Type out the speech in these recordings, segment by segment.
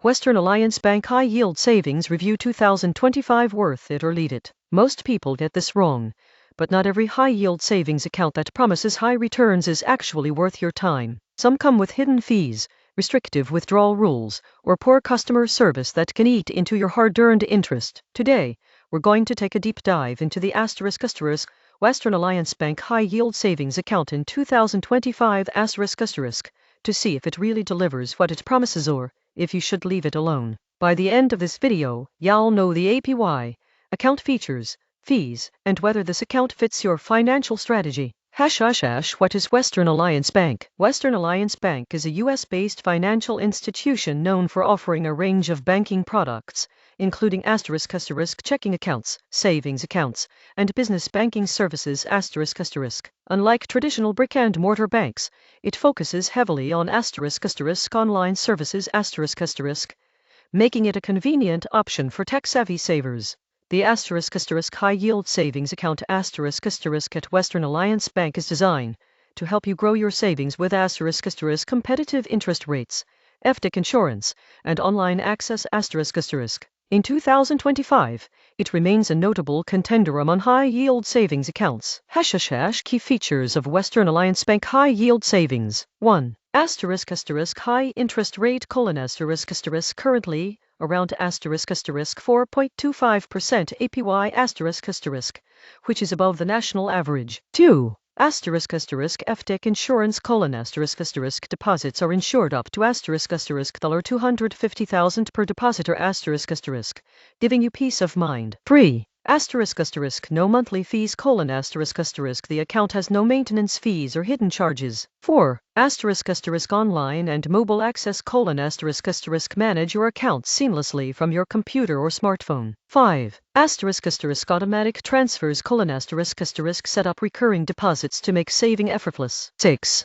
Western Alliance Bank High Yield Savings Review 2025. Worth it or leave it? Most people get this wrong. But not every high-yield savings account that promises high returns is actually worth your time. Some come with hidden fees, restrictive withdrawal rules, or poor customer service that can eat into your hard-earned interest. Today, we're going to take a deep dive into the Western Alliance Bank High Yield Savings Account in 2025 to see if it really delivers what it promises or if you should leave it alone. By the end of this video, you'll know the APY, account features, fees, and whether this account fits your financial strategy. What is Western Alliance Bank? Western Alliance Bank is a US-based financial institution known for offering a range of banking products, including checking accounts, savings accounts, and business banking services. Unlike traditional brick-and-mortar banks, it focuses heavily on online services making it a convenient option for tech-savvy savers. The High Yield Savings Account at Western Alliance Bank is designed to help you grow your savings with competitive interest rates, FDIC insurance, and online access. In 2025, it remains a notable contender among high-yield savings accounts. Key features of Western Alliance Bank High Yield Savings. 1. High interest rate : currently around 4.25% APY which is above the national average. 2. FDIC insurance : deposits are insured up to $250,000 per depositor giving you peace of mind. 3. No monthly fees : the account has no maintenance fees or hidden charges. 4. Online and mobile access : manage your account seamlessly from your computer or smartphone. 5. Automatic transfers : set up recurring deposits to make saving effortless. 6.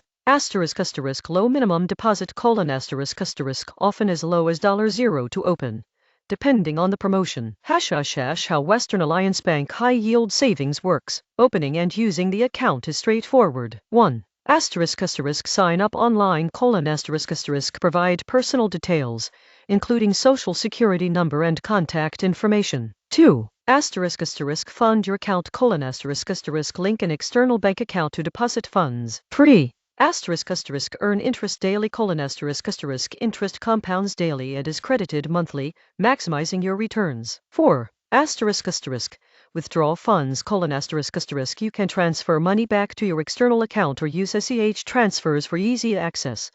Low minimum deposit : often as low as $0 to open, depending on the promotion. How Western Alliance Bank High Yield Savings works. Opening and using the account is straightforward. 1. Sign up online: provide personal details, including social security number and contact information. 2. Fund your account: link an external bank account to deposit funds. 3. Earn interest daily: interest compounds daily and is credited monthly, maximizing your returns. 4. Withdraw funds: you can transfer money back to your external account or use SEH transfers for easy access.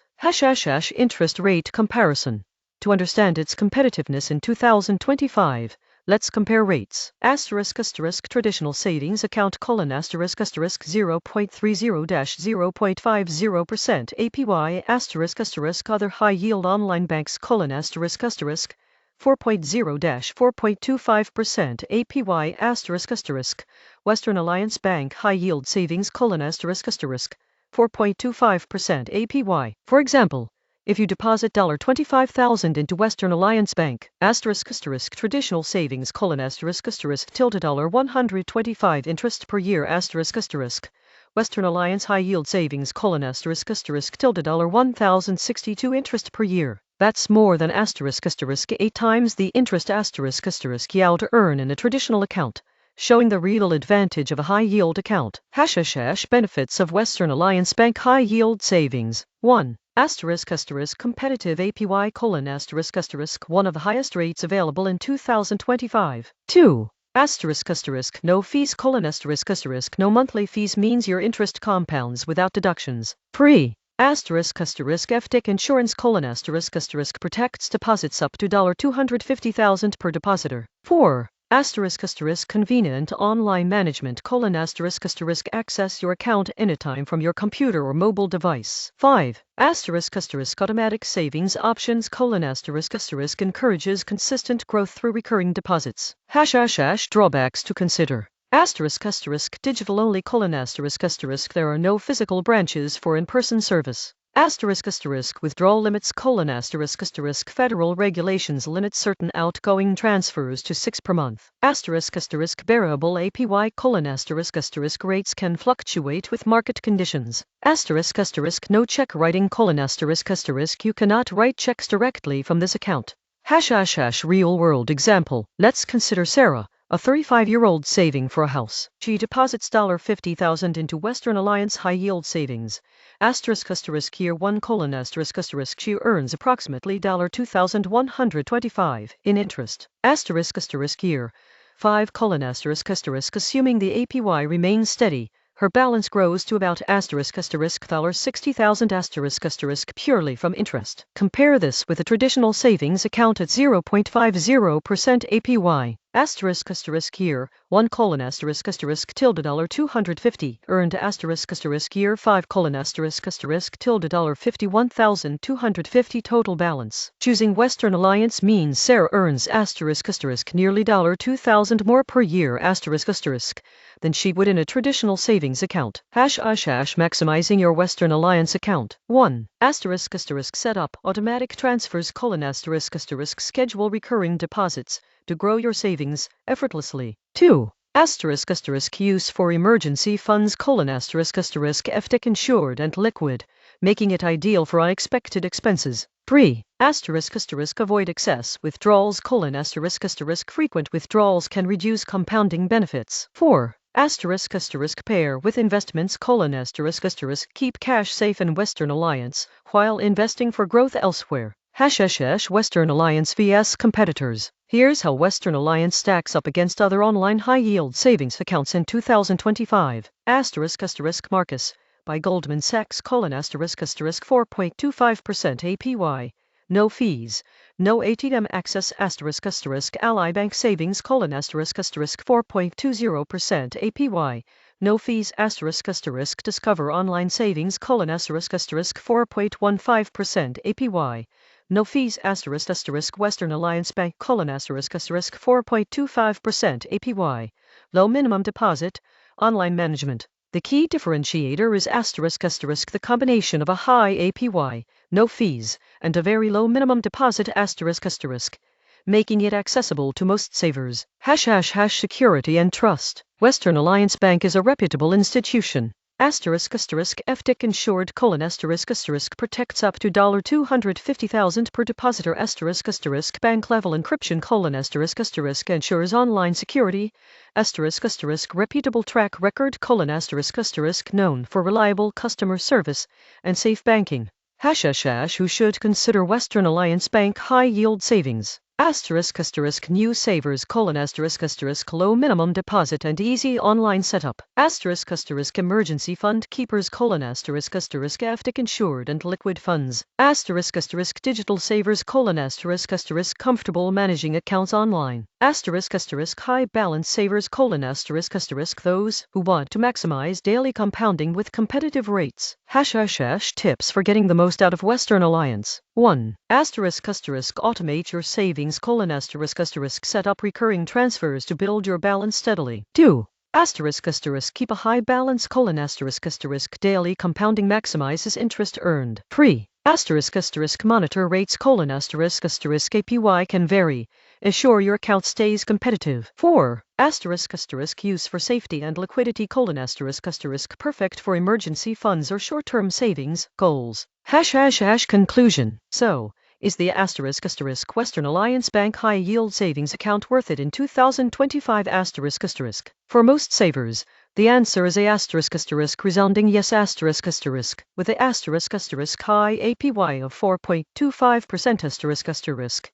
Interest rate comparison. To understand its competitiveness in 2025, let's compare rates. Traditional savings account: 0.30-0.50% APY Other high yield online banks: 4.0-4.25% APY Western Alliance Bank High Yield Savings: 4.25% APY. For example, if you deposit $25,000 into Western Alliance Bank, traditional savings: $125 interest per year Western Alliance High Yield Savings: $1,062 interest per year. That's more than 8 times the interest you'll earn in a traditional account, showing the real advantage of a high-yield account. Benefits of Western Alliance Bank High Yield Savings. 1. Competitive APY: one of the highest rates available in 2025. 2. No fees: no monthly fees means your interest compounds without deductions. 3. FDIC insurance: protects deposits up to $250,000 per depositor. 4. Convenient online management: access your account anytime from your computer or mobile device. 5. Automatic savings options: encourages consistent growth through recurring deposits. Drawbacks to consider. Digital only: there are no physical branches for in-person service. Withdrawal limits: federal regulations limit certain outgoing transfers to 6 per month. Variable APY: rates can fluctuate with market conditions. No check writing: you cannot write checks directly from this account. ### real world example. Let's consider Sarah, a 35-year-old saving for a house. She deposits $50,000 into Western Alliance high yield savings. Year 1: she earns approximately $2,125 in interest. Year 5: assuming the APY remains steady, her balance grows to about $60,000 purely from interest. Compare this with a traditional savings account at 0.50% APY. Year 1: $250 earned year 5: $51,250 total balance. Choosing Western Alliance means Sarah earns nearly $2,000 more per year than she would in a traditional savings account. Maximizing your Western Alliance account. 1. Set up automatic transfers: schedule recurring deposits to grow your savings effortlessly. 2. Use for emergency funds: FDIC insured and liquid, making it ideal for unexpected expenses. 3. Avoid excess withdrawals: frequent withdrawals can reduce compounding benefits. 4. Pair with investments: keep cash safe in Western Alliance while investing for growth elsewhere. Western Alliance vs competitors. Here's how Western Alliance stacks up against other online high-yield savings accounts in 2025. Marcus by Goldman Sachs: 4.25% APY. No fees, no ATM access. Ally Bank Savings: 4.20% APY. No fees. Discover Online Savings: 4.15% APY. No fees. Western Alliance Bank: 4.25% APY. Low minimum deposit. Online management. The key differentiator is the combination of a high APY, no fees, and a very low minimum deposit making it accessible to most savers. Security and trust. Western Alliance Bank is a reputable institution. FDIC insured: protects up to $250,000 per depositor. Bank level encryption: ensures online security. Reputable track record: known for reliable customer service and safe banking. Who should consider Western Alliance Bank high yield savings? New savers: low minimum deposit and easy online setup. Emergency fund keepers: FDIC insured and liquid funds. Digital savers: comfortable managing accounts online. High balance savers: those who want to maximize daily compounding with competitive rates. Tips for getting the most out of Western Alliance. 1. Automate your savings: set up recurring transfers to build your balance steadily. 2. Keep a high balance: daily compounding maximizes interest earned. 3. Monitor rates: APY can vary. Ensure your account stays competitive. 4. Use for safety and liquidity: perfect for emergency funds or short-term savings goals. Conclusion. So, is the Western Alliance Bank high yield savings account worth it in 2025? For most savers, the answer is a resounding yes with a high APY of 4.25%.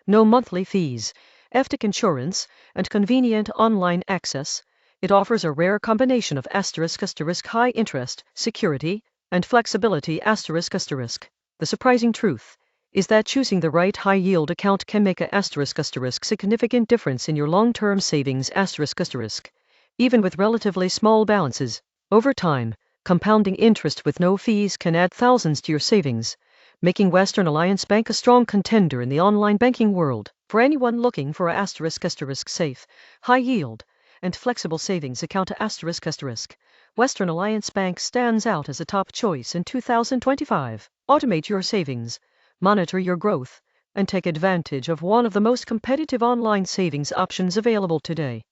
No monthly fees, FDIC insurance, and convenient online access. It offers a rare combination of high interest, security, and flexibility. The surprising truth is that choosing the right high-yield account can make a significant difference in your long-term savings. Even with relatively small balances, over time, compounding interest with no fees can add thousands to your savings, making Western Alliance Bank a strong contender in the online banking world. For anyone looking for a safe, high-yield, and flexible savings account, Western Alliance Bank stands out as a top choice in 2025. Automate your savings, monitor your growth, and take advantage of one of the most competitive online savings options available today.